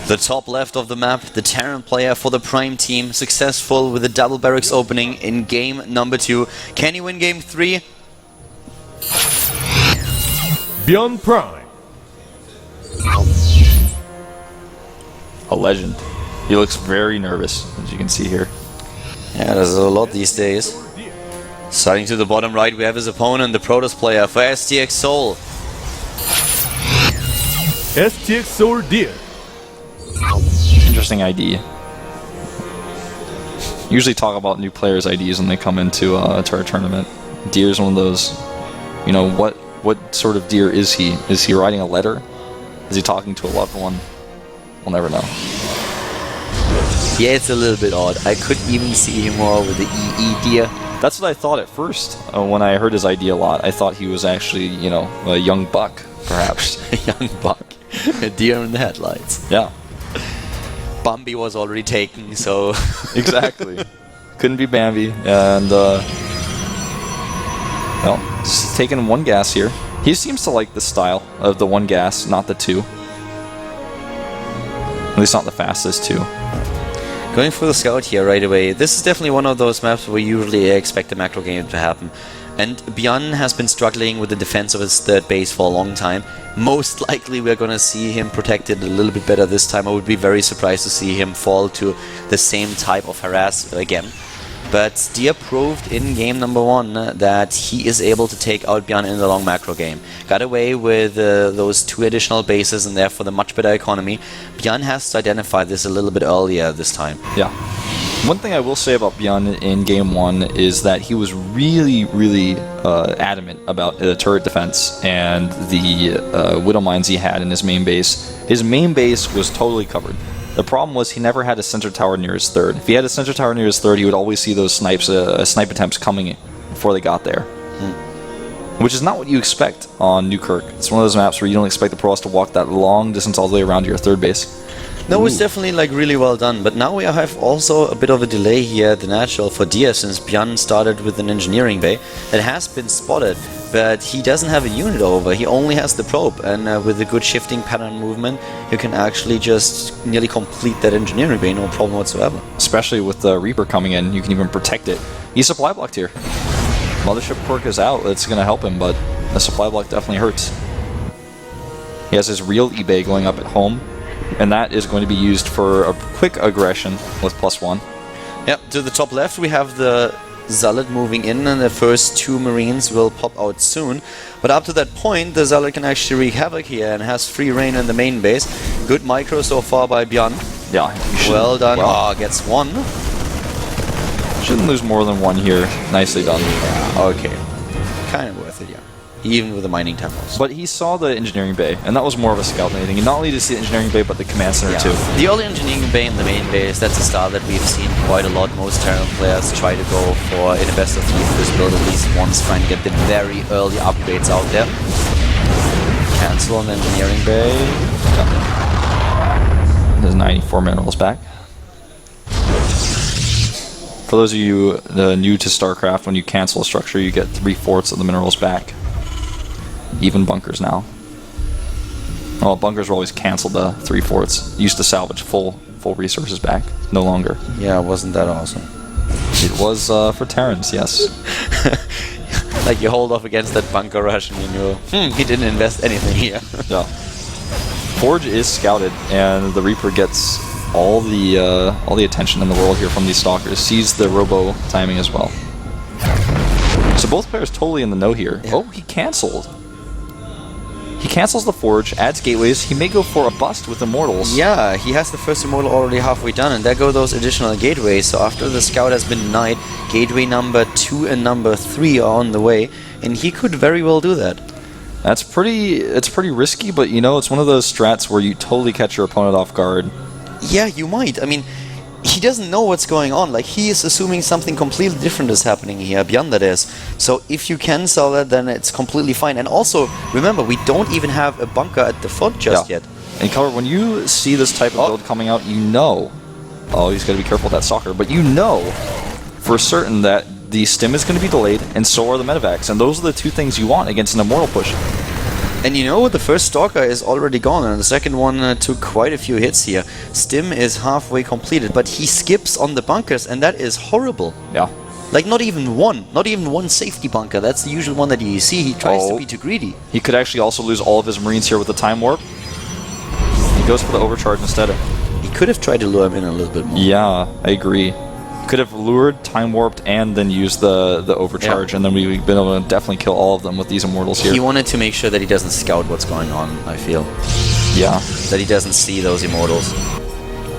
The top left of the map, the Terran player for the Prime team, successful with the double barracks opening in game number 2. Can he win game 3? ByuN Prime. A legend. He looks very nervous, as you can see here. Yeah, there's a lot these days. Starting to the bottom right, we have his opponent, the Protoss player for STX Seoul. STX Seoul Deer. Interesting ID. Usually talk about new players' IDs when they come into our tournament. Deer is one of those, you know, what sort of deer is he? Is he writing a letter? Is he talking to a loved one? We'll never know. Yeah, it's a little bit odd. I could even see him more with the EE deer. That's what I thought at first when I heard his ID a lot. I thought he was actually, you know, a young buck, perhaps. A young buck. A deer in the headlights. Yeah. Bambi was already taken, so... Exactly. Couldn't be Bambi. And, well, just taking one gas here. He seems to like the style of the one gas, not the two. At least not the fastest two. Going for the scout here right away. This is definitely one of those maps where you usually expect a macro game to happen. And ByuN has been struggling with the defense of his third base for a long time. Most likely we're gonna see him protected a little bit better this time. I would be very surprised to see him fall to the same type of harass again. But Deer proved in game number 1 that he is able to take out ByuN in the long macro game. Got away with those 2 additional bases and therefore the much better economy. ByuN has to identify this a little bit earlier this time. Yeah. One thing I will say about ByuN in game 1 is that he was really adamant about the turret defense and the Widow Mines he had in his main base. His main base was totally covered. The problem was he never had a center tower near his third. If he had a center tower near his third, he would always see those snipe attempts coming before they got there. Which is not what you expect on Newkirk. It's one of those maps where you don't expect the pros to walk that long distance all the way around to your third base. No, it's definitely like really well done, but now we have also a bit of a delay here at the natural for Deer, since ByuN started with an engineering bay that has been spotted, but he doesn't have a unit over, he only has the probe, and with a good shifting pattern movement you can actually just nearly complete that engineering bay, no problem whatsoever. Especially with the Reaper coming in, you can even protect it. He's supply blocked here. Mothership quirk is out, it's going to help him, but the supply block definitely hurts. He has his real eBay going up at home, and that is going to be used for a quick aggression with +1. Yep, to the top left we have the Zealot moving in, and the first 2 Marines will pop out soon. But up to that point, the Zealot can actually wreak havoc here and has free reign in the main base. Good micro so far by ByuN. Yeah, well done. Well, gets 1. Shouldn't lose more than 1 here. Nicely done. Yeah, okay. Kind of worth it, yeah. Even with the mining temples. But he saw the engineering bay, and that was more of a scout than anything. He not only did see the engineering bay, but the command center too. The early engineering bay in the main base, that's a style that we've seen quite a lot. Most Terran players try to go for, in a best of 3 first build at least once, trying to get the very early upgrades out there. Cancel on the engineering bay. There's 94 minerals back. For those of you new to StarCraft, when you cancel a structure, you get 3/4 of the minerals back. Even bunkers now. Well, bunkers were always canceled 3/4. Used to salvage full resources back. No longer. Yeah, wasn't that awesome? It was for Terrans, yes. Like you hold off against that bunker rush and you knew, he didn't invest anything here. Yeah. Forge is scouted, and the Reaper gets all the attention in the world here from these stalkers. Sees the robo timing as well. So both players totally in the know here. Yeah. Oh, he canceled. He cancels the Forge, adds gateways. He may go for a bust with Immortals. Yeah, he has the first Immortal already halfway done, and there go those additional gateways. So after the Scout has been denied, gateway number 2 and number 3 are on the way, and he could very well do that. It's pretty risky, but you know, it's one of those strats where you totally catch your opponent off guard. Yeah, you might. I mean, he doesn't know what's going on. Like, he is assuming something completely different is happening here, ByuN that is. So if you can sell that, then it's completely fine. And also, remember, we don't even have a bunker at the foot just yet. And Color, when you see this type of build coming out, you know, oh, he's got to be careful with that stalker, but you know for certain that the stim is going to be delayed, and so are the medevacs. And those are the 2 things you want against an Immortal push. And you know, the first Stalker is already gone, and the second one took quite a few hits here. Stim is halfway completed, but he skips on the bunkers, and that is horrible. Yeah. Like, not even one safety bunker. That's the usual one that you see. He tries to be too greedy. He could actually also lose all of his Marines here with the Time Warp. He goes for the overcharge instead. He could have tried to lure him in a little bit more. Yeah, I agree. Could have lured, Time Warped, and then used the overcharge, and then we've been able to definitely kill all of them with these Immortals here. He wanted to make sure that he doesn't scout what's going on, I feel. Yeah. That he doesn't see those Immortals.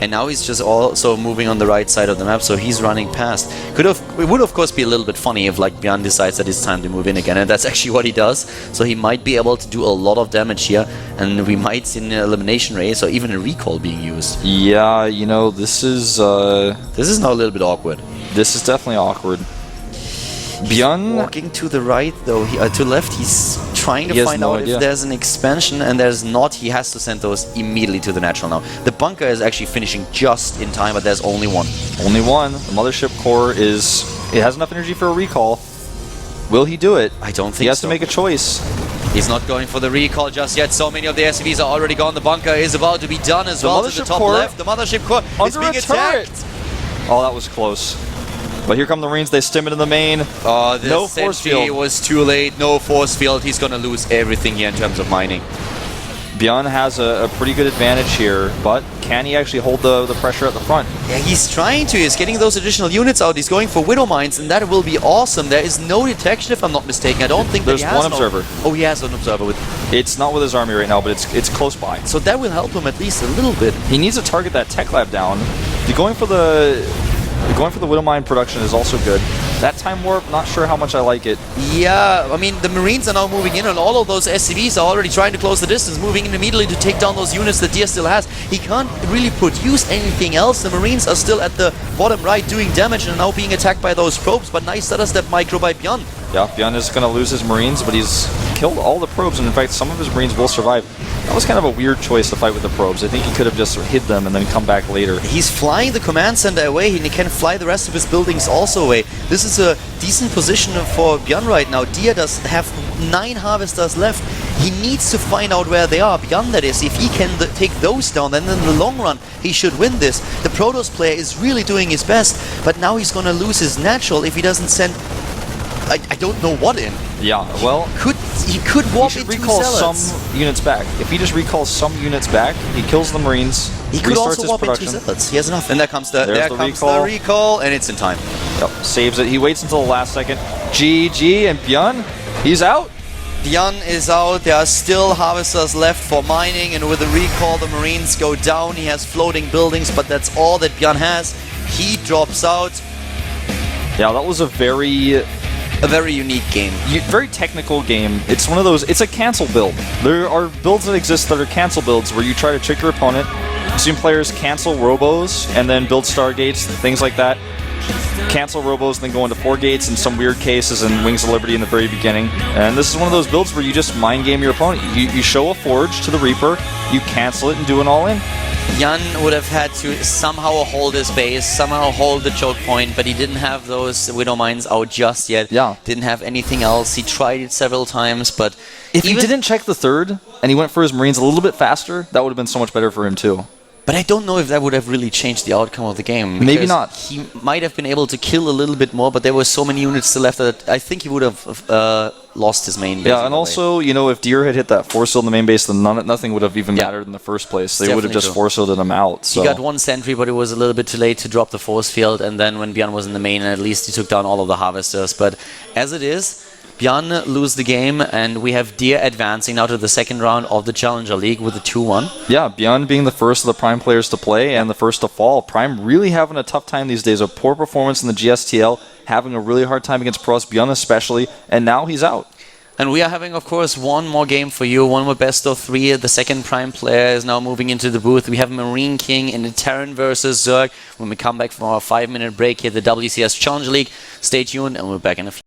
And now he's just also moving on the right side of the map, so he's running past. It would of course be a little bit funny if like ByuN decides that it's time to move in again, and that's actually what he does. So he might be able to do a lot of damage here, and we might see an elimination race or even a recall being used. Yeah, you know, this is now a little bit awkward. This is definitely awkward. ByuN Walking to the right though, to left, he's trying to find out if there's an expansion, and there's not. He has to send those immediately to the natural now. The bunker is actually finishing just in time, but there's only one. Only one. The mothership core it has enough energy for a recall. Will he do it? I don't think so. He has to make a choice. He's not going for the recall just yet. So many of the SCVs are already gone. The bunker is about to be done as well. To the top left, the mothership core is being attacked. Oh, that was close. But here come the Marines, they stim into the main. This no force field. Was too late, no force field. He's gonna lose everything here in terms of mining. ByuN has a pretty good advantage here, but can he actually hold the pressure at the front? Yeah, he's trying to. He's getting those additional units out. He's going for Widow Mines, and that will be awesome. There is no detection, if I'm not mistaken. I don't think there's that he has one observer. Oh, he has an observer with. It's not with his army right now, but it's close by. So that will help him at least a little bit. He needs to target that tech lab down. Going for the Widow Mine production is also good. That Time Warp, not sure how much I like it. Yeah, I mean, the Marines are now moving in, and all of those SCVs are already trying to close the distance, moving in immediately to take down those units that Dia still has. He can't really produce anything else. The Marines are still at the bottom right doing damage and now being attacked by those probes, but nice stutter step micro by ByuN. Yeah, ByuN is going to lose his Marines, but he's killed all the probes, and in fact, some of his Marines will survive. That was kind of a weird choice to fight with the probes. I think he could have just hid them and then come back later. He's flying the command center away, and he can fly the rest of his buildings also away. This is a decent position for ByuN right now. Dia does have 9 harvesters left. He needs to find out where they are, ByuN that is. If he can take those down, then in the long run, he should win this. The Protoss player is really doing his best, but now he's gonna lose his natural if he doesn't send... I don't know what in. Yeah, well... He could warp into recall some units back. If he just recalls some units back, he kills the Marines, he could also warp production. into zealots. He has enough. And there comes the recall. The recall, and it's in time. Yep, saves it. He waits until the last second. GG, and ByuN, he's out. ByuN is out. There are still harvesters left for mining, and with the recall, the Marines go down. He has floating buildings, but that's all that ByuN has. He drops out. Yeah, that was a very unique game. Very technical game. It's one of those, it's a cancel build. There are builds that exist that are cancel builds where you try to trick your opponent. I've seen players cancel robos and then build Stargates, things like that. Cancel robos and then go into 4 gates in some weird cases and Wings of Liberty in the very beginning. And this is one of those builds where you just mind game your opponent. You show a Forge to the Reaper, you cancel it and do an all-in. ByuN would have had to somehow hold his base, somehow hold the choke point, but he didn't have those Widow Mines out just yet. Yeah. Didn't have anything else. He tried it several times, but... If he didn't check the third, and he went for his Marines a little bit faster, that would have been so much better for him too. But I don't know if that would have really changed the outcome of the game. Maybe not. He might have been able to kill a little bit more, but there were so many units still left that I think he would have lost his main base. Yeah, and also, you know, if Deer had hit that force field in the main base, then nothing would have even mattered in the first place. They would have just force fielded him out. So. He got 1 sentry, but it was a little bit too late to drop the force field, and then when ByuN was in the main, at least he took down all of the harvesters. But as it is, ByuN lose the game, and we have Deer advancing now to the second round of the Challenger League with a 2-1. Yeah, ByuN being the first of the Prime players to play and the first to fall. Prime really having a tough time these days. A poor performance in the GSTL, having a really hard time against Protoss, ByuN especially, and now he's out. And we are having, of course, one more game for you, one more best of 3. The second Prime player is now moving into the booth. We have Marine King in the Terran versus Zerg. When we come back from our 5-minute break here, the WCS Challenger League, stay tuned, and we're back in a few.